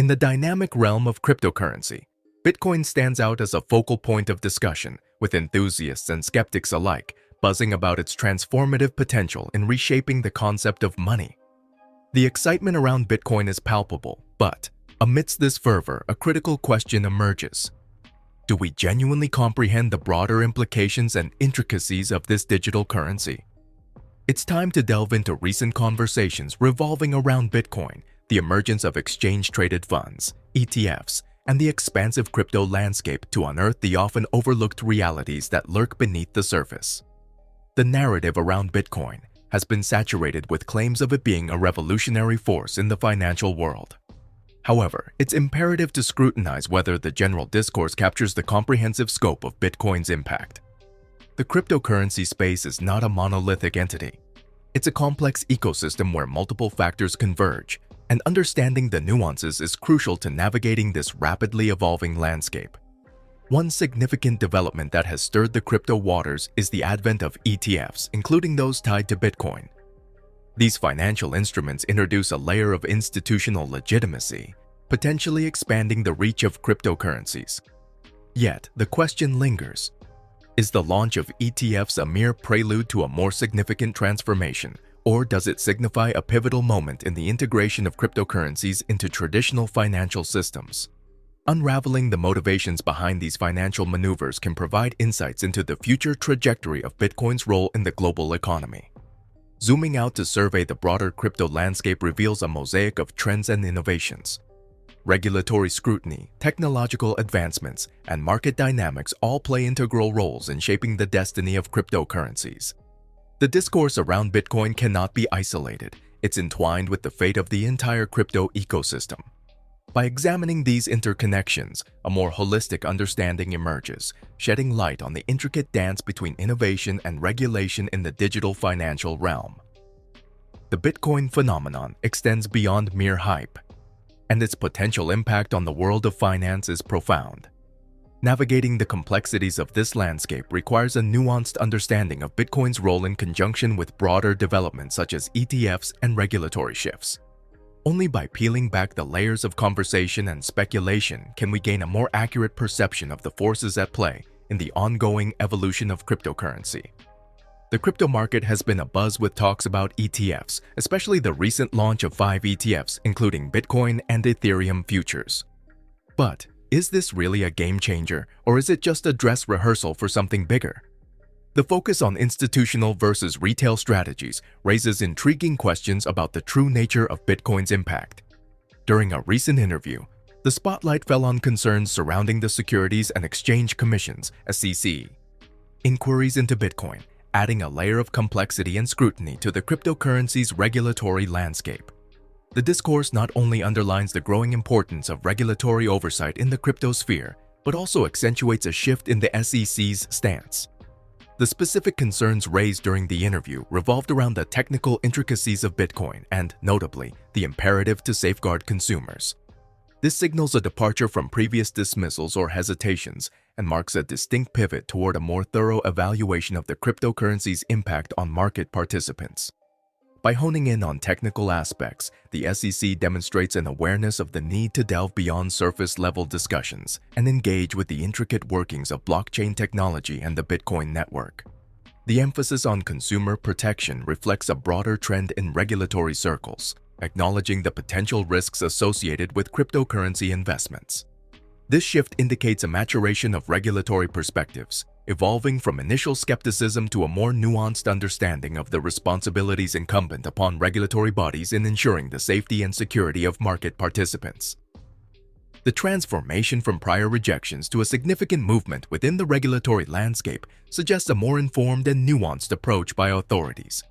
In the dynamic realm of cryptocurrency, Bitcoin stands out as a focal point of discussion, with enthusiasts and skeptics alike buzzing about its transformative potential in reshaping the concept of money. The excitement around Bitcoin is palpable, but amidst this fervor, a critical question emerges. Do we genuinely comprehend the broader implications and intricacies of this digital currency? It's time to delve into recent conversations revolving around Bitcoin, the emergence of exchange-traded funds, ETFs, and the expansive crypto landscape to unearth the often overlooked realities that lurk beneath the surface. The narrative around Bitcoin has been saturated with claims of it being a revolutionary force in the financial world. However, it's imperative to scrutinize whether the general discourse captures the comprehensive scope of Bitcoin's impact. The cryptocurrency space is not a monolithic entity. It's a complex ecosystem where multiple factors converge, and understanding the nuances is crucial to navigating this rapidly evolving landscape. One significant development that has stirred the crypto waters is the advent of ETFs, including those tied to Bitcoin. These financial instruments introduce a layer of institutional legitimacy, potentially expanding the reach of cryptocurrencies. Yet, the question lingers. Is the launch of ETFs a mere prelude to a more significant transformation, or does it signify a pivotal moment in the integration of cryptocurrencies into traditional financial systems? Unraveling the motivations behind these financial maneuvers can provide insights into the future trajectory of Bitcoin's role in the global economy. Zooming out to survey the broader crypto landscape reveals a mosaic of trends and innovations. Regulatory scrutiny, technological advancements, and market dynamics all play integral roles in shaping the destiny of cryptocurrencies. The discourse around Bitcoin cannot be isolated. It's entwined with the fate of the entire crypto ecosystem. By examining these interconnections, a more holistic understanding emerges, shedding light on the intricate dance between innovation and regulation in the digital financial realm. The Bitcoin phenomenon extends beyond mere hype, and its potential impact on the world of finance is profound. Navigating the complexities of this landscape requires a nuanced understanding of Bitcoin's role in conjunction with broader developments such as ETFs and regulatory shifts. Only by peeling back the layers of conversation and speculation can we gain a more accurate perception of the forces at play in the ongoing evolution of cryptocurrency. The crypto market has been abuzz with talks about ETFs, especially the recent launch of 5 ETFs, including Bitcoin and Ethereum futures. But is this really a game changer, or is it just a dress rehearsal for something bigger? The focus on institutional versus retail strategies raises intriguing questions about the true nature of Bitcoin's impact. During a recent interview, the spotlight fell on concerns surrounding the Securities and Exchange Commission's (SEC) inquiries into Bitcoin, adding a layer of complexity and scrutiny to the cryptocurrency's regulatory landscape. The discourse not only underlines the growing importance of regulatory oversight in the crypto sphere, but also accentuates a shift in the SEC's stance. The specific concerns raised during the interview revolved around the technical intricacies of Bitcoin and, notably, the imperative to safeguard consumers. This signals a departure from previous dismissals or hesitations and marks a distinct pivot toward a more thorough evaluation of the cryptocurrency's impact on market participants. By honing in on technical aspects, the SEC demonstrates an awareness of the need to delve beyond surface-level discussions and engage with the intricate workings of blockchain technology and the Bitcoin network. The emphasis on consumer protection reflects a broader trend in regulatory circles, acknowledging the potential risks associated with cryptocurrency investments. This shift indicates a maturation of regulatory perspectives, evolving from initial skepticism to a more nuanced understanding of the responsibilities incumbent upon regulatory bodies in ensuring the safety and security of market participants. The transformation from prior rejections to a significant movement within the regulatory landscape suggests a more informed and nuanced approach by authorities.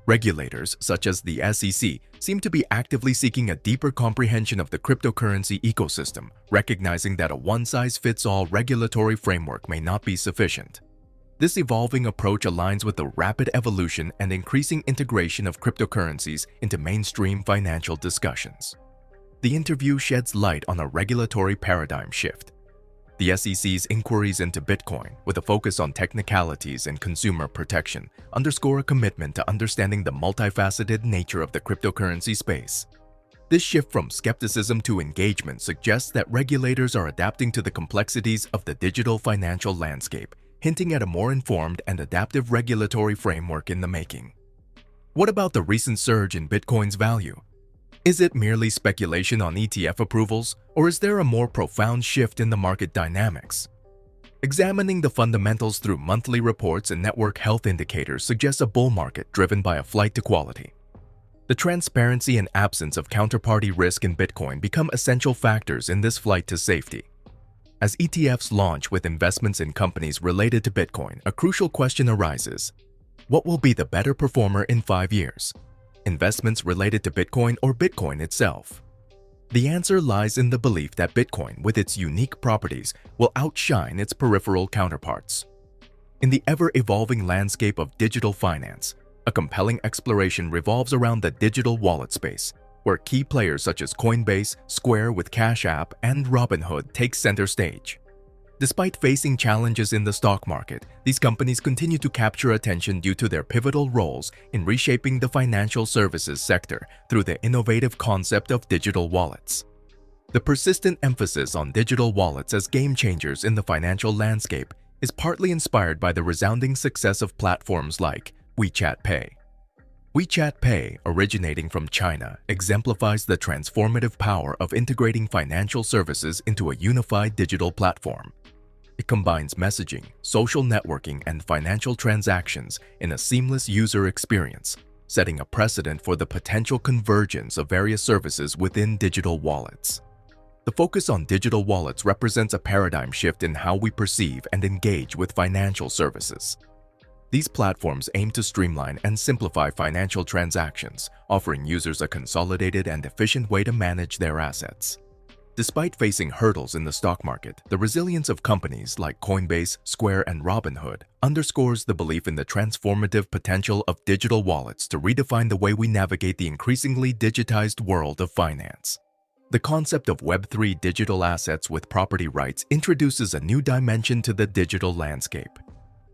Regulators, such as the SEC, seem to be actively seeking a deeper comprehension of the cryptocurrency ecosystem, recognizing that a one-size-fits-all regulatory framework may not be sufficient. This evolving approach aligns with the rapid evolution and increasing integration of cryptocurrencies into mainstream financial discussions. The interview sheds light on a regulatory paradigm shift. The SEC's inquiries into Bitcoin, with a focus on technicalities and consumer protection, underscore a commitment to understanding the multifaceted nature of the cryptocurrency space. This shift from skepticism to engagement suggests that regulators are adapting to the complexities of the digital financial landscape, hinting at a more informed and adaptive regulatory framework in the making. What about the recent surge in Bitcoin's value? Is it merely speculation on ETF approvals, or is there a more profound shift in the market dynamics? Examining the fundamentals through monthly reports and network health indicators suggests a bull market driven by a flight to quality. The transparency and absence of counterparty risk in Bitcoin become essential factors in this flight to safety. As ETFs launch with investments in companies related to Bitcoin, a crucial question arises. What will be the better performer in 5 years? Investments related to Bitcoin or Bitcoin itself? The answer lies in the belief that Bitcoin, with its unique properties, will outshine its peripheral counterparts. In the ever-evolving landscape of digital finance, a compelling exploration revolves around the digital wallet space, where key players such as Coinbase, Square with Cash App, and Robinhood take center stage. Despite facing challenges in the stock market, these companies continue to capture attention due to their pivotal roles in reshaping the financial services sector through the innovative concept of digital wallets. The persistent emphasis on digital wallets as game changers in the financial landscape is partly inspired by the resounding success of platforms like WeChat Pay. WeChat Pay, originating from China, exemplifies the transformative power of integrating financial services into a unified digital platform. It combines messaging, social networking, and financial transactions in a seamless user experience, setting a precedent for the potential convergence of various services within digital wallets. The focus on digital wallets represents a paradigm shift in how we perceive and engage with financial services. These platforms aim to streamline and simplify financial transactions, offering users a consolidated and efficient way to manage their assets. Despite facing hurdles in the stock market, the resilience of companies like Coinbase, Square, and Robinhood underscores the belief in the transformative potential of digital wallets to redefine the way we navigate the increasingly digitized world of finance. The concept of Web3 digital assets with property rights introduces a new dimension to the digital landscape.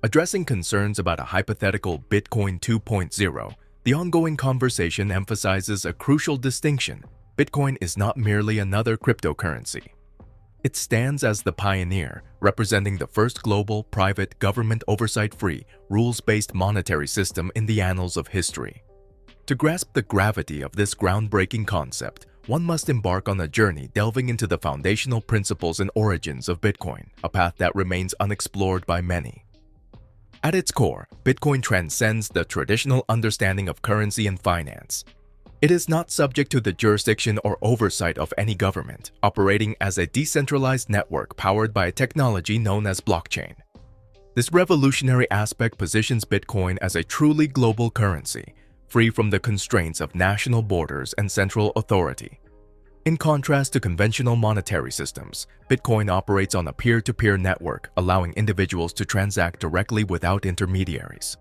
Addressing concerns about a hypothetical Bitcoin 2.0, the ongoing conversation emphasizes a crucial distinction. Bitcoin is not merely another cryptocurrency. It stands as the pioneer, representing the first global, private, government oversight-free, rules-based monetary system in the annals of history. To grasp the gravity of this groundbreaking concept, one must embark on a journey delving into the foundational principles and origins of Bitcoin, a path that remains unexplored by many. At its core, Bitcoin transcends the traditional understanding of currency and finance. It is not subject to the jurisdiction or oversight of any government, operating as a decentralized network powered by a technology known as blockchain. This revolutionary aspect positions Bitcoin as a truly global currency, free from the constraints of national borders and central authority. In contrast to conventional monetary systems, Bitcoin operates on a peer-to-peer network, allowing individuals to transact directly without intermediaries.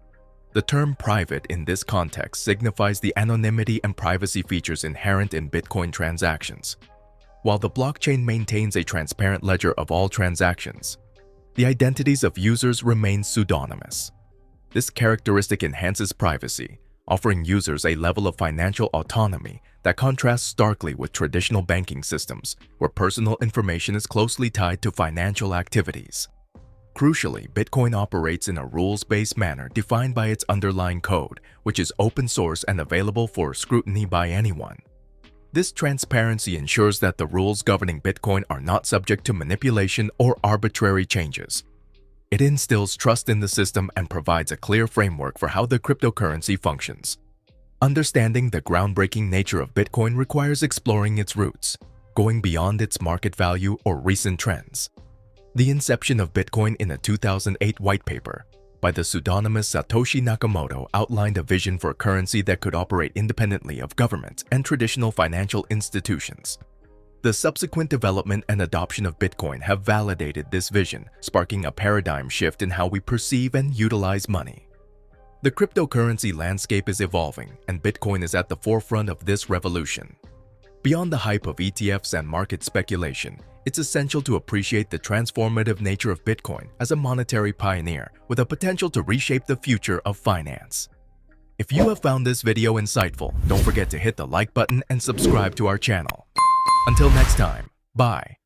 The term private in this context signifies the anonymity and privacy features inherent in Bitcoin transactions. While the blockchain maintains a transparent ledger of all transactions, the identities of users remain pseudonymous. This characteristic enhances privacy, offering users a level of financial autonomy that contrasts starkly with traditional banking systems, where personal information is closely tied to financial activities. Crucially, Bitcoin operates in a rules-based manner defined by its underlying code, which is open source and available for scrutiny by anyone. This transparency ensures that the rules governing Bitcoin are not subject to manipulation or arbitrary changes. It instills trust in the system and provides a clear framework for how the cryptocurrency functions. Understanding the groundbreaking nature of Bitcoin requires exploring its roots, going beyond its market value or recent trends. The inception of Bitcoin in a 2008 white paper by the pseudonymous Satoshi Nakamoto outlined a vision for a currency that could operate independently of government and traditional financial institutions. The subsequent development and adoption of Bitcoin have validated this vision, sparking a paradigm shift in how we perceive and utilize money. The cryptocurrency landscape is evolving, and Bitcoin is at the forefront of this revolution. Beyond the hype of ETFs and market speculation, it's essential to appreciate the transformative nature of Bitcoin as a monetary pioneer with a potential to reshape the future of finance. If you have found this video insightful, don't forget to hit the like button and subscribe to our channel. Until next time, bye.